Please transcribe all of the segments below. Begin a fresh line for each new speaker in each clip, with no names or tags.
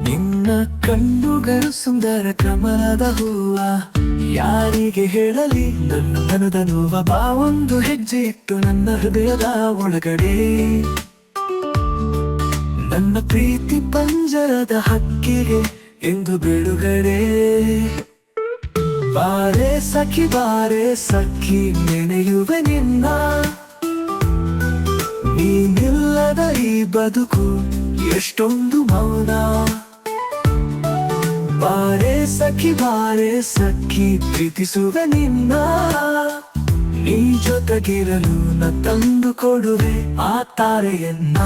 ನಿನ್ನ ಕಣ್ಣುಗಳು ಸುಂದರ ಕಮಲದ ಹೂವ, ಯಾರಿಗೆ ಹೇಳಲಿ ನನ್ನ ಮನದ ನೋವ. ಬಾ ಒಂದು ಹೆಜ್ಜೆ ಇಟ್ಟು ನನ್ನ ಹೃದಯದ ಒಳಗಡೆ, ನನ್ನ ಪ್ರೀತಿ ಪಂಜರದ ಹಕ್ಕಿಗೆ ಎಂದು ಬಿಡುಗಡೆ. ಬಾರೆ ಸಖಿ ಬಾರೆ ಸಖಿ ನೆನೆಯುವೆ ನಿನ್ನ, ನೀನಿಲ್ಲದ ಈ ಬದುಕು ಎಷ್ಟೊಂದು ಮೌನ. ಬಾರೆ ಸಖಿ ಪ್ರೀತಿಸುವೆ ನಿನ್ನ, ನೀ ಜೊತೆಗಿರಲು ನ ತಂದು ಕೊಡುವೆ ಆ ತಾರೆಯನ್ನ.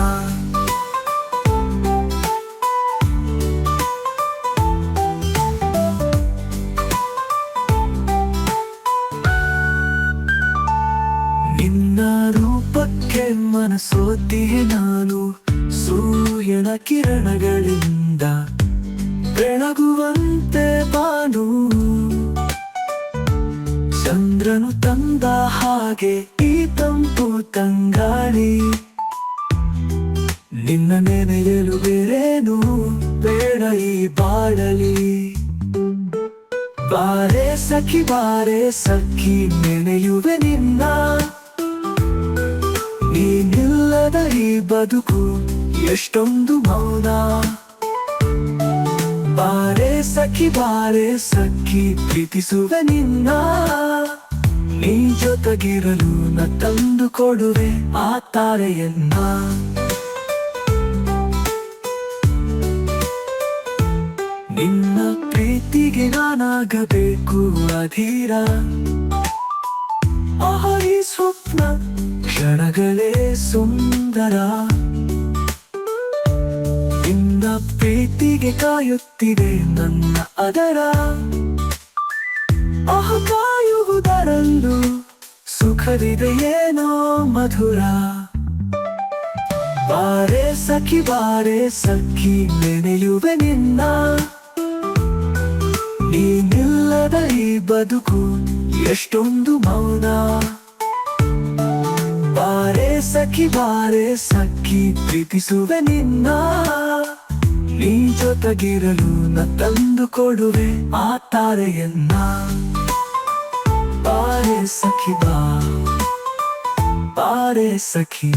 ನಿನ್ನ ರೂಪಕ್ಕೆ ಮನಸೋತಿಯೇ ನಾನು, ಸೂರ್ಯನ ಕಿರಣಗಳಿಂದ ಬೆಳಗುವಂತೆ ಬಾನು. ಚಂದ್ರನು ತಂದ ಹಾಗೆ ಈ ತಂಪು ತಂಗಾಳಿ, ನಿನ್ನ ನೆನೆಯಲು ಬೇರೇನು ಬೇಡ ಈ ಬಾಳಲಿ. ಬಾರೆ ಸಖಿ ನೆನೆಯುವೆ ನಿನ್ನ, ನೀನಿಲ್ಲದ ಈ ಬದುಕು ಎಷ್ಟೊಂದು ಮೌನ. ಬಾರೆ ಸಖಿ ಪ್ರೀತಿಸುವೆ ನಿನ್ನ, ನೀ ಜೊತೆಗಿರಲು ನ ತಂದು ಕೊಡುವೆ ಆ ತಾರೆಯನ್ನ. ನಿನ್ನ ಪ್ರೀತಿಗೆ ನಾನಾಗಬೇಕು ಅಧೀರ, ಈ ಸ್ವಪ್ನ ಕ್ಷಣಗಳೇ ಸುಂದರ. ನಿನ್ನ ಪ್ರೀತಿಗೆ ಕಾಯುತ್ತಿದೆ ನನ್ನ ಅದರ, ಕಾಯುವುದರಲ್ಲೂ ಸುಖವಿದೆ ಏನೋ ಮಧುರ. ಬಾರೆ ಸಖಿ ನೆನೆಯುವೆ ನಿನ್ನ, ನೀನಿಲ್ಲದ ಈ ಬದುಕು ಎಷ್ಟೊಂದು ಮೌನ. ಬಾರೆ ಸಖಿ ಪ್ರೀತಿಸುವೆ ನಿನ್ನ, ನೀ ಜೊತೆಗಿರಲು ನ ತಂದು ಕೊಡುವೆ ಆ ತಾರೆಯನ್ನ. ಬಾರೆ ಸಖಿ ಬಾ, ಬಾರೆ ಸಖಿ.